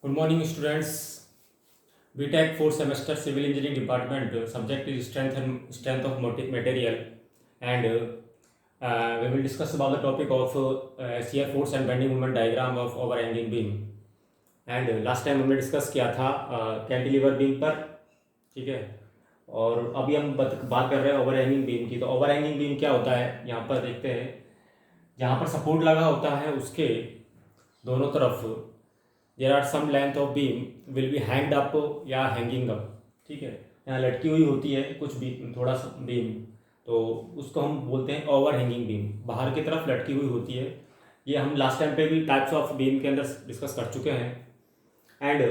Good morning, students. BTech fourth semester civil engineering department. Subject is strength of material, and we will discuss about the topic of shear force and bending moment diagram of overhanging beam. And last time हमने discuss किया था cantilever beam पर, ठीक है। और अभी हम बात कर रहे हैं ओवरहैंगिंग बीम की। तो ओवरहैंगिंग बीम क्या होता है, यहाँ पर देखते हैं। जहाँ पर सपोर्ट लगा होता है उसके दोनों तरफ there are some length of beam will be hanged up या हैंगिंग अप, ठीक है। यहाँ लटकी हुई होती है कुछ बीम, थोड़ा सा बीम, तो उसको हम बोलते हैं ओवर हैंगिंग बीम। बाहर की तरफ लटकी हुई होती है। ये हम लास्ट टाइम पे भी टाइप्स ऑफ बीम के अंदर डिस्कस कर चुके हैं। And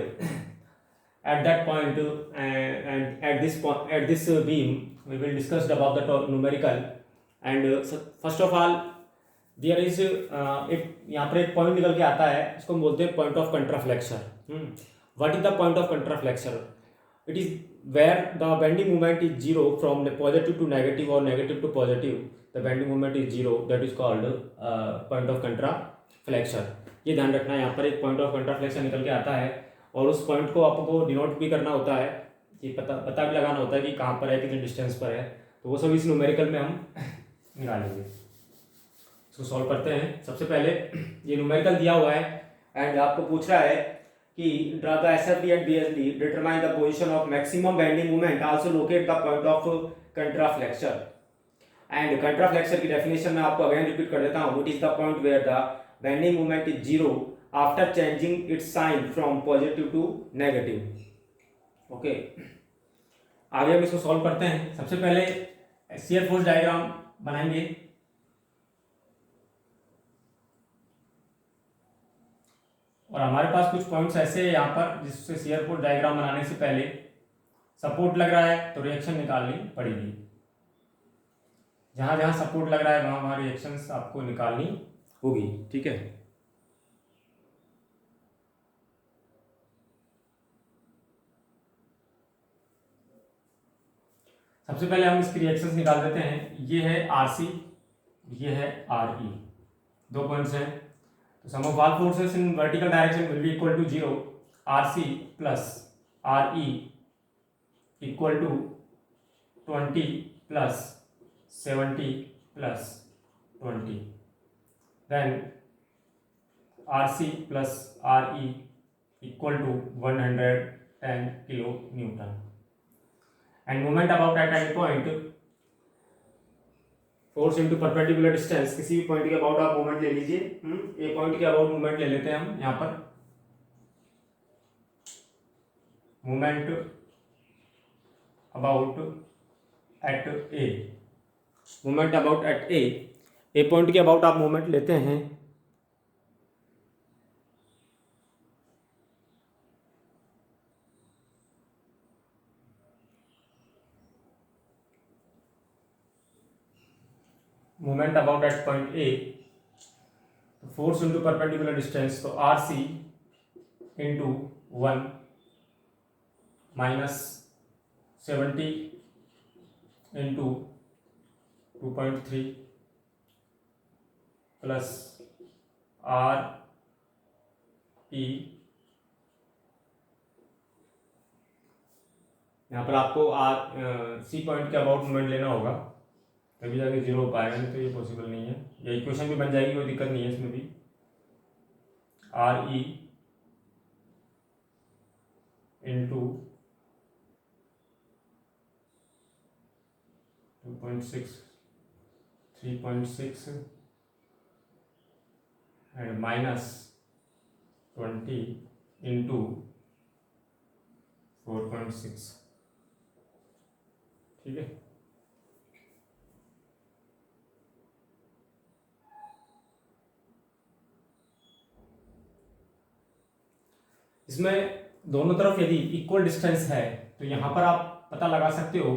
at that point and at this beam we will discuss about the numerical and so first of all there is एक यहाँ पर एक पॉइंट निकल के आता है, इसको हम बोलते हैं point of contraflexure. What is the point of contraflexure? It is where the bending moment is zero from positive to negative और negative to positive, the bending moment is zero, that is called point of contraflexure. ये ध्यान रखना है, यहाँ पर एक point of कंट्राफ्लेक्शन निकल के आता है और उस पॉइंट को आपको डिनोट भी करना होता है कि पता भी लगाना होता है कि कहाँ पर है, कितने डिस्टेंस पर है। तो वो सब इस न्यूमेरिकल में हम निकालेंगे। इसको सॉल्व करते हैं। सबसे पहले ये न्यूमेरिकल दिया हुआ है एंड आपको पूछ रहा है कि draw the SFD and BSD, determine the position of maximum bending moment, also locate the point of contraflexion. And contraflexion की डेफिनेशन मैं आपको अगेन रिपीट कर देता हूँ। It is the point where the bending moment is zero after changing its sign from positive to negative. Okay, आगे हम इसको solve करते हैं। सबसे पहले शियर फोर्स डायग्राम बनाएंगे। और हमारे पास कुछ पॉइंट्स ऐसे हैं यहाँ पर जिससे शियर फोर्स डायग्राम बनाने से पहले सपोर्ट लग रहा है तो रिएक्शन निकालनी पड़ेगी। जहां जहां सपोर्ट लग रहा है वहां वहां रिएक्शंस आपको निकालनी होगी, ठीक है। सबसे पहले हम इसकी रिएक्शंस निकाल देते हैं। ये है आरसी, ये है आरई, दो पॉइंट्स हैं। तो sum of all forces in vertical direction will be equal to zero. RC plus RE equal to 20 plus 70 plus 20। Then RC plus RE equal to 110 kilo newton. And moment about at any point, force into perpendicular distance, किसी भी point के about आप moment ले लीजिए। A point के about moment ले लेते हैं हम यहाँ पर। Moment about at A, moment about at A point के अबाउट आप मोमेंट लेते हैं। Moment about at point A, force into perpendicular distance, तो R C into 1 minus 70 into 2.3 plus R E. यहाँ पर आपको आर सी पॉइंट के about moment लेना होगा, तभी जाके जीरो हो पाएगा, नहीं तो ये पॉसिबल नहीं है। ये इक्वेशन भी बन जाएगी, कोई दिक्कत नहीं है इसमें भी। R E into 2.6 3.6 and minus 20 into 4.6, ठीक है। इसमें दोनों तरफ यदि इक्वल डिस्टेंस है तो यहाँ पर आप पता लगा सकते हो।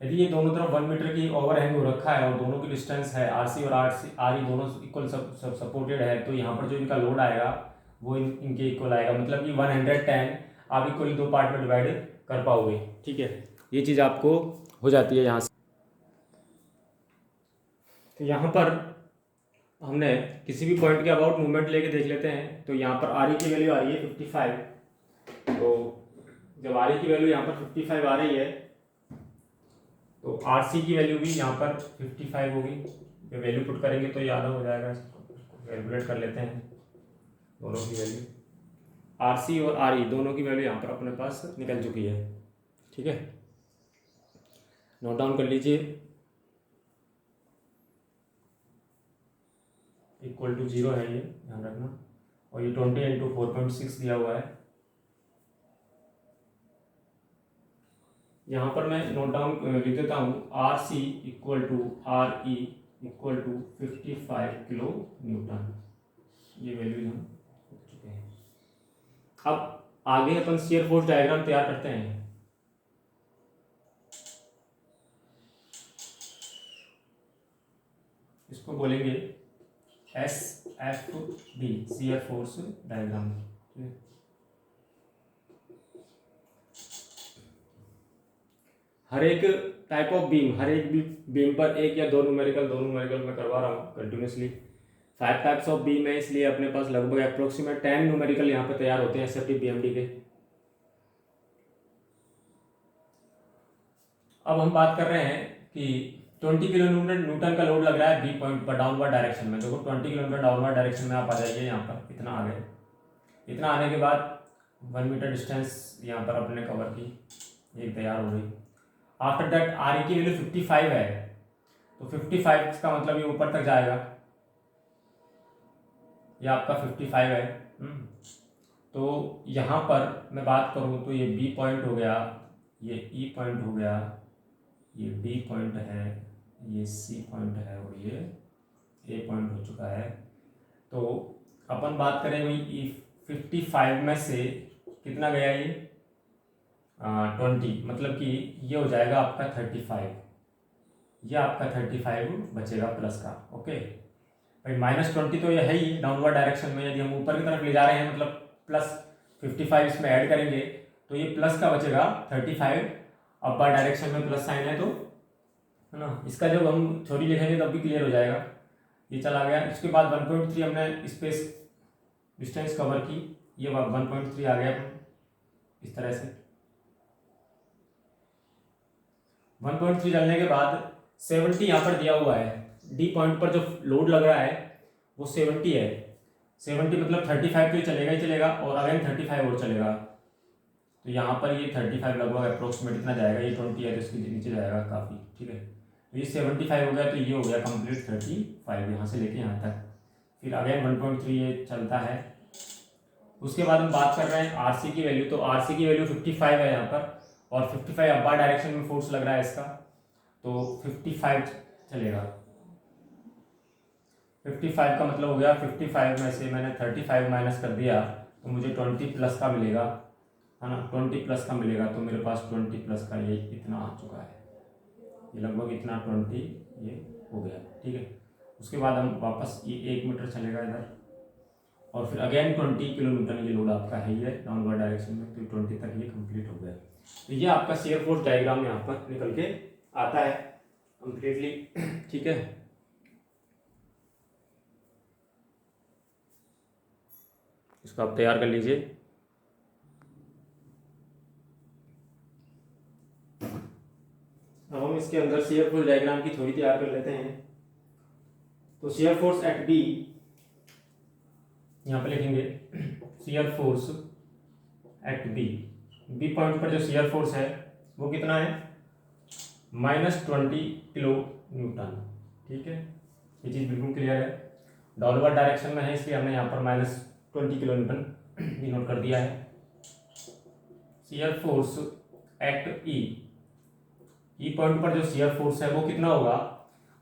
यदि ये दोनों तरफ 1 मीटर की ओवरहैंग हो रखा है और दोनों की डिस्टेंस है आरसी और आरई दोनों इक्वल सपोर्टेड है, तो यहाँ पर जो इनका लोड आएगा वो इनके इक्वल आएगा। मतलब कि 110 आप इक्वली दो पार्ट में डिवाइड कर पाओगे, ठीक है। ये चीज़ आपको हो जाती है यहाँ से। तो यहाँ पर हमने किसी भी पॉइंट के अबाउट मूवमेंट लेके देख लेते हैं। तो यहाँ पर आर ई की वैल्यू आ रही है 55 तो जब आर ई की वैल्यू यहाँ पर 55 आ रही है तो आर सी की वैल्यू भी यहाँ पर 55 होगी। ये वैल्यू पुट करेंगे तो याद हो जाएगा, कैलकुलेट कर लेते हैं दोनों की वैल्यू। आर सी और आर ई दोनों की वैल्यू यहाँ पर अपने पास निकल चुकी है। ठीक है, नोट डाउन कर लीजिए। इक्वल टू 0 है ये, ध्यान रखना। और ये 20 इंटू 4.6 दिया हुआ है। यहाँ पर मैं नोट डाउन लिख देता हूँ, R C equal to R E equal to 55 kilo newton. ये वैल्यू हम लिख चुके हैं। अब आगे अपन शियर फोर्स डायग्राम तैयार करते हैं। इसको बोलेंगे S F B, shear force diagram. हर एक टाइप ऑफ बीम, हर एक बीम पर एक या दो न्यूमेरिकल मैं करवा रहा हूँ कंटिन्यूसली। 5 टाइप्स ऑफ बीम है, इसलिए अपने पास लगभग अप्रोक्सीमेट 10 न्यूमेरिकल यहाँ पे तैयार होते हैं एसएफटी बीएमडी के। अब हम बात कर रहे हैं कि 20 किलो न्यूटन का लोड लग रहा है बी पॉइंट पर डाउनवर्ड डायरेक्शन में। देखो 20 किलोमीटर डाउनवर्ड डायरेक्शन में आप आ जाइए, यहाँ पर इतना आ गए। इतना आने के बाद 1 मीटर डिस्टेंस यहाँ पर अपने कवर की, ये तैयार हो गई। आफ्टर दैट आर ई की वैल्यू 55 है, तो 55 का मतलब ये ऊपर तक जाएगा। ये आपका 55 है। तो यहाँ पर मैं बात करूँ तो ये बी पॉइंट हो गया, ये ई पॉइंट हो गया, ये डी पॉइंट है, ये सी पॉइंट है और ये ए पॉइंट हो चुका है। तो अपन बात करें भाई 55 में से कितना गया ये 20, मतलब कि ये हो जाएगा आपका 35। ये आपका 35 बचेगा प्लस का। ओके भाई, -20 तो ये है ही डाउनवर्ड डायरेक्शन में। यदि हम ऊपर की तरफ ले जा रहे हैं मतलब प्लस 55 इसमें ऐड करेंगे तो ये प्लस का बचेगा 35। अपर डायरेक्शन में प्लस साइन है तो, है ना। इसका जब हम थ्योरी लिखेंगे तब भी क्लियर हो जाएगा। ये चला गया। इसके बाद 1.3 हमने स्पेस डिस्टेंस कवर की, ये 1.3 आ गया इस तरह से। 1.3 डालने के बाद 70 यहाँ पर दिया हुआ है। डी पॉइंट पर जो लोड लग रहा है वो 70 है। 70 मतलब 35 तो चलेगा ही चलेगा और अगेन 35 और चलेगा। तो यहाँ पर ये 35 लगभग अप्रोक्सीमेट इतना जाएगा। ये 20 है तो इसके नीचे जाएगा काफ़ी। ठीक है, तो ये 75 हो गया, तो ये हो गया कंप्लीट 35 यहाँ से लेके यहाँ तक। फिर अगेन 1.3 ये चलता है। उसके बाद हम बात कर रहे हैं आरसी की वैल्यू। तो आरसी की वैल्यू 55 है यहाँ पर और 55 अपर डायरेक्शन में फोर्स लग रहा है इसका, तो 55 चलेगा। 55 का मतलब हो गया 55 में से मैंने 35 माइनस कर दिया तो मुझे 20 प्लस का मिलेगा, है ना। 20 प्लस का मिलेगा तो मेरे पास 20 प्लस का ये इतना आ चुका है। ये लगभग इतना 20 ये हो गया। ठीक है, उसके बाद हम वापस ये 1 मीटर चलेगा इधर और फिर अगेन 20 किलोमीटर ये लोड आपका है ये डाउनवर्ड डायरेक्शन में, तो 20 तक ये कंप्लीट हो गया। तो ये आपका शियर फोर्स डायग्राम यहाँ पर निकल के आता है कंप्लीटली। ठीक है, इसको आप तैयार कर लीजिए। अब हम इसके अंदर शियर फोर्स डायग्राम की थोड़ी तैयार कर लेते हैं। तो शियर फोर्स एट बी, यहाँ पे लिखेंगे shear force at B. B point पर जो शियर फोर्स है वो कितना है -20 किलो न्यूटन। ठीक है, ये चीज़ बिल्कुल क्लियर है। डाउनवर्ड डायरेक्शन में है इसलिए हमने यहाँ पर -20 किलो न्यूटन भी नोट कर दिया है। शियर फोर्स एट ई पॉइंट पर जो शियर फोर्स है वो कितना होगा,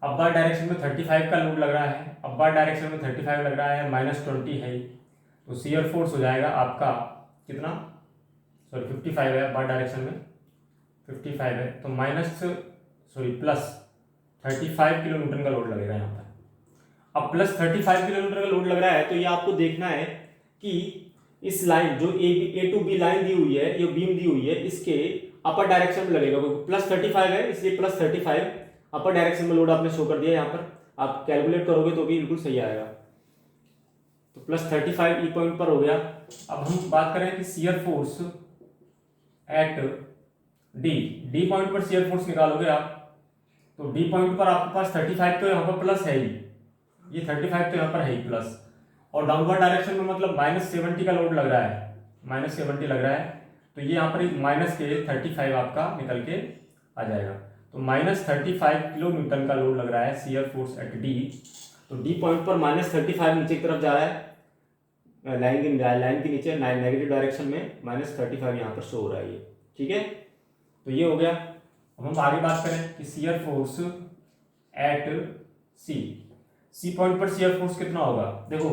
अपर डायरेक्शन में 35 का लोड लग रहा है, अपर डायरेक्शन में 35 लग रहा है, -20 है, तो शियर फोर्स हो जाएगा आपका कितना, सॉरी 55 है अपर डायरेक्शन में 55 है, तो प्लस 35 किलो न्यूटन का लोड लगेगा यहाँ पर। अब प्लस 35 किलो न्यूटन का लोड लग रहा है तो ये आपको देखना है कि इस लाइन जो ए टू बी लाइन दी हुई है, ये बीम दी हुई है, इसके अपर डायरेक्शन में लगेगा, क्योंकि प्लस 35 है इसलिए प्लस 35 अपर डायरेक्शन में लोड आपने शो कर दिया। यहाँ पर आप कैलकुलेट करोगे तो भी बिल्कुल सही आएगा। तो प्लस 35 ई पॉइंट पर हो गया। अब हम बात करें कि shear force eight D point पर शियर फोर्स निकालोगे आप, तो डी पॉइंट पर आपके पास 35 तो यहाँ पर प्लस है ही, ये 35 तो यहाँ पर है ही प्लस, और डाउनवर्ड डायरेक्शन में मतलब -70 का लोड लग रहा है, -70 लग रहा है, तो ये यहाँ पर माइनस के 35 आपका निकल के आ जाएगा। तो -35 किलो न्यूटन का लोड लग रहा है शियर फोर्स एट डी। तो डी पॉइंट पर -35 नीचे की तरफ जा रहा है, लाइन के नीचे नेगेटिव डायरेक्शन में -35 यहाँ पर शो हो रहा है ये, ठीक है। तो ये हो गया। अब हम आगे बात करें कि shear force at C point पर शियर फोर्स कितना होगा। देखो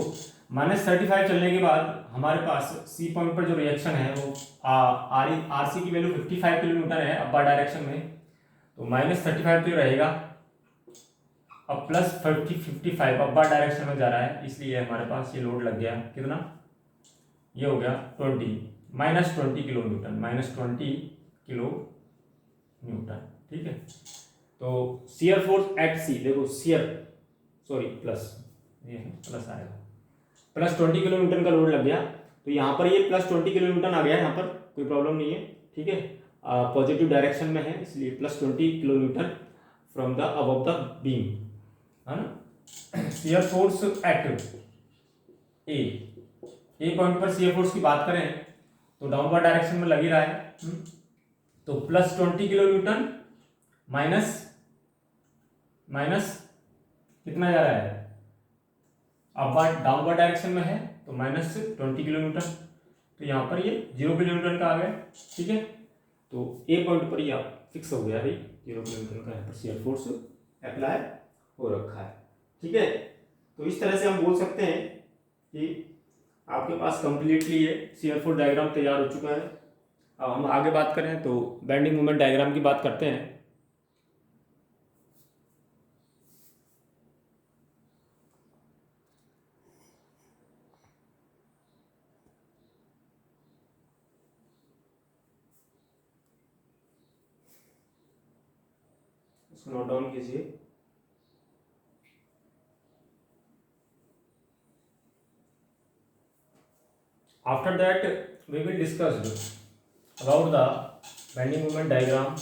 -35 चलने के बाद हमारे पास सी पॉइंट पर जो रिएक्शन है वो आर सी की वैल्यू 55 किलो न्यूटन है अपर डायरेक्शन में, तो -35 तो रहेगा, अब प्लस 55 अपर डायरेक्शन में जा रहा है, इसलिए हमारे पास ये लोड लग गया कितना, ये हो गया 20 किलो न्यूटन, -20 किलो न्यूटन, ठीक है। तो शियर फोर्स एट सी, देखो प्लस, ये प्लस आएगा, प्लस 20 किलो न्यूटन का लोड लग गया, तो यहाँ पर ये प्लस 20 किलो न्यूटन आ गया, यहाँ पर कोई प्रॉब्लम नहीं है, ठीक है, पॉजिटिव डायरेक्शन में है, इसलिए plus 20 kilo Newton from the above the beam, है ना। Shear force eight A point पर शियर फोर्स की बात करें तो डाउनवर्ड डायरेक्शन में लग ही रहा है, तो प्लस 20 किलो न्यूटन माइनस कितना जा रहा है, अपवर्ड डाउनवर्ड डायरेक्शन में है तो -20 किलो न्यूटन, तो यहाँ पर ये 0 किलो न्यूटन का आ गया, ठीक है। तो ए पॉइंट पर ये फिक्स हो गया भाई, 0 किलो न्यूटन का यहाँ पर शियर फोर्स अप्लाई हो रखा है, ठीक है। तो इस तरह से हम बोल सकते हैं कि आपके पास कंप्लीटली ये शियर फोर्स डायग्राम तैयार हो चुका है। अब हम आगे बात करें तो बेंडिंग मोमेंट डायग्राम की बात करते हैं। इसको नोट डाउन कीजिए। After that, we will discuss about the bending moment diagram.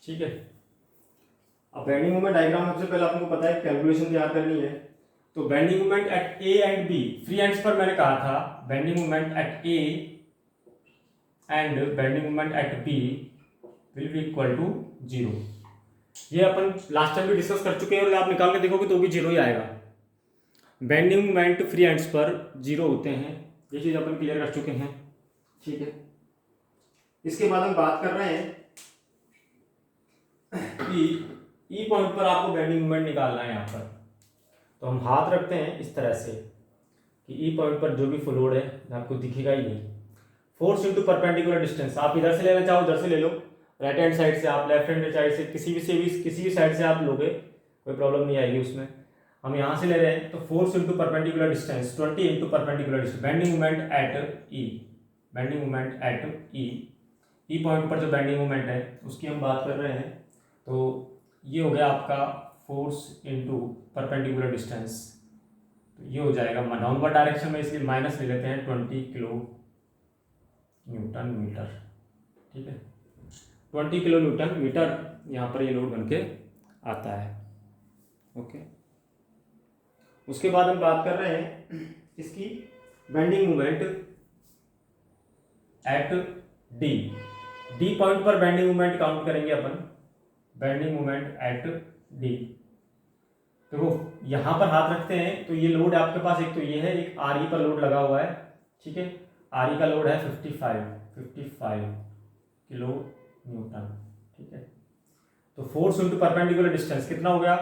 ठीक है। अब बेंडिंग मोमेंट डायग्राम सबसे पहले आपको पता है कैलकुलेशन तैयार करनी है। तो bending moment at A and B, free ends पर मैंने कहा था bending moment at A and bending moment at B will be equal to 0। ये अपन लास्ट टाइम भी डिस्कस कर चुके हैं और आप निकाल के देखोगे तो भी 0 ही आएगा। बेंडिंग मोमेंट फ्री एंड्स पर 0 होते हैं, ये चीज अपन क्लियर कर चुके हैं, ठीक है। इसके बाद हम बात कर रहे हैं कि ई पॉइंट पर आपको बेंडिंग मोमेंट निकालना है यहाँ पर। तो हम हाथ रखते हैं इस तरह से कि ई पॉइंट पर जो भी फ्लोड है आपको दिखेगा ही नहीं। फोर्स इंटू परपेंडिकुलर डिस्टेंस, आप इधर से लेना चाहो उधर से ले लो, राइट हैंड साइड से, आप लेफ्ट हैंड साइड से, किसी भी साइड से आप लोगे कोई प्रॉब्लम नहीं आएगी उसमें। हम यहाँ से ले रहे हैं तो force into perpendicular distance 20 into perpendicular distance, bending moment eight ई, बेंडिंग मोमेंट एट ई पॉइंट पर जो बेंडिंग मोमेंट है उसकी हम बात कर रहे हैं। तो ये हो गया आपका फोर्स इनटू परपेंडिकुलर डिस्टेंस, तो ये हो जाएगा डाउनवर्ड डायरेक्शन में, इसलिए माइनस ले लेते हैं 20 किलो न्यूटन मीटर, ठीक है। 20 किलो न्यूटन मीटर यहाँ पर ये लोड बन के आता है, ओके। उसके बाद हम बात कर रहे हैं इसकी bending moment eight D point पर बेंडिंग मोमेंट काउंट करेंगे अपन, बेंडिंग मोमेंट एट डी। देखो यहां पर हाथ रखते हैं तो ये लोड आपके पास एक तो ये है, एक आर ई पर लोड लगा हुआ है, ठीक है। आर ई का लोड है 55 किलो न्यूटन, ठीक है। तो फोर्स इंटू परपेंडिकुलर डिस्टेंस कितना हो गया,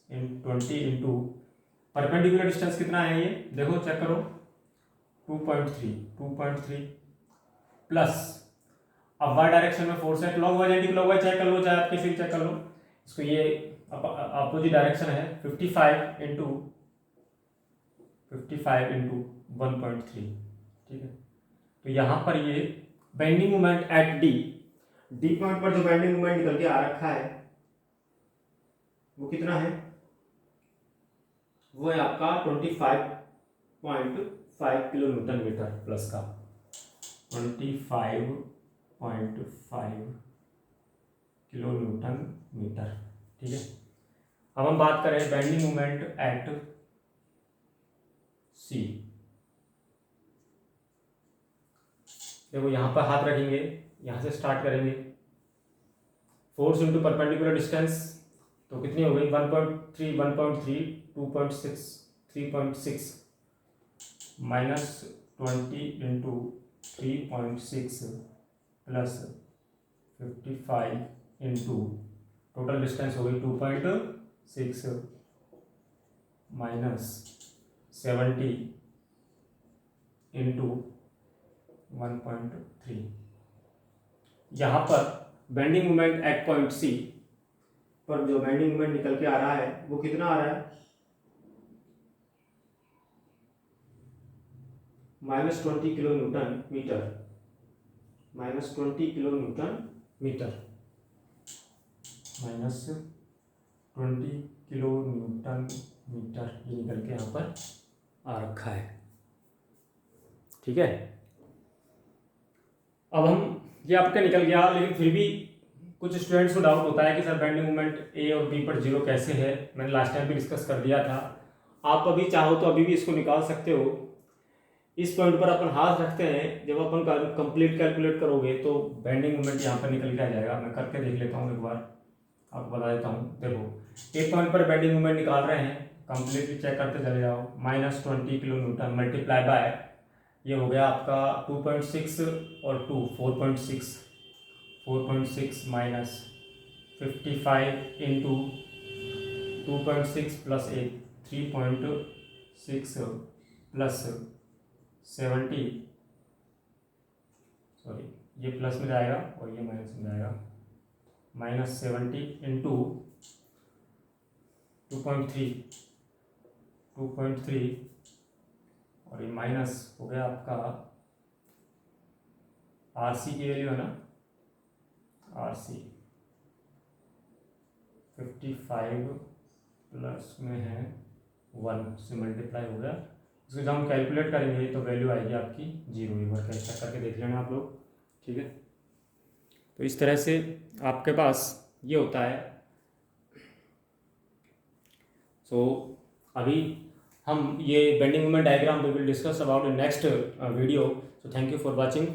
20 इंटू परपेंडिकुलर डिस्टेंस कितना है ये देखो चेक करो 2.3 प्लस अब वाई डायरेक्शन में फोर्स है क्लॉकवाइज एंटी क्लॉकवाइज चेक कर लो चाहे आप किसी चेक कर लो इसको ये अपोजिट डायरेक्शन है 55 इंटू 1.3 ठीक है। तो यहाँ पर ये bending moment eight D point पर जो बेंडिंग मोमेंट निकल के आ रखा है वो कितना है वो है आपका 25.5 किलो न्यूटन मीटर प्लस का 25.5 किलो न्यूटन मीटर ठीक है। अब हम बात करें बेंडिंग मोमेंट एट सी देखो यहाँ पर हाथ रखेंगे यहाँ से स्टार्ट करेंगे फोर्स इंटू परपेंडिकुलर डिस्टेंस तो कितनी हो गई 1.3 1.3 2.6 3.6 minus 20 into 3.6 plus 55 into total distance हो गई 2.6 माइनस 70 इंटू 1.3। यहाँ पर bending moment at point C पर जो बेंडिंग मोमेंट निकल के आ रहा है वो कितना आ रहा है -20 kilo newton metre -20 kilo newton metre -20 kilo newton metre ये निकल के यहाँ पर आ रखा है ठीक है। अब हम ये आपका निकल गया लेकिन फिर भी कुछ स्टूडेंट्स को डाउट होता है कि सर बेंडिंग मोमेंट ए और बी पर 0 कैसे है मैंने लास्ट टाइम भी डिस्कस कर दिया था। आप अभी चाहो तो अभी भी इसको निकाल सकते हो। इस पॉइंट पर अपन हाथ रखते हैं जब अपन कंप्लीट कैलकुलेट करोगे तो बेंडिंग मोमेंट यहाँ पर निकल के आ जाएगा। मैं करके देख लेता हूँ एक बार आपको बता देता हूँ। देखो एक पॉइंट पर बेंडिंग मोमेंट निकाल रहे हैं कंप्लीटली चेक करते चले जाओ -20 किलो न्यूटन मल्टीप्लाई बाय ये हो गया आपका 2.6 और 2 4.6 minus 55 into 2.6 plus 8 3.6 plus 70 sorry ये प्लस में जाएगा और ये माइनस में जाएगा -70 इंटू 2.3 और ये माइनस हो गया आपका आरसी की वैल्यू है ना आरसी 55 प्लस में है 1 से मल्टीप्लाई हो गया। इसको जब हम कैलकुलेट करेंगे तो वैल्यू आएगी आपकी 0। एक बार कैलकुलेट करके देख लेना आप लोग ठीक है। तो इस तरह से आपके पास ये होता है। सो अभी हम ये bending moment diagram we will discuss about in next video. So thank you for watching.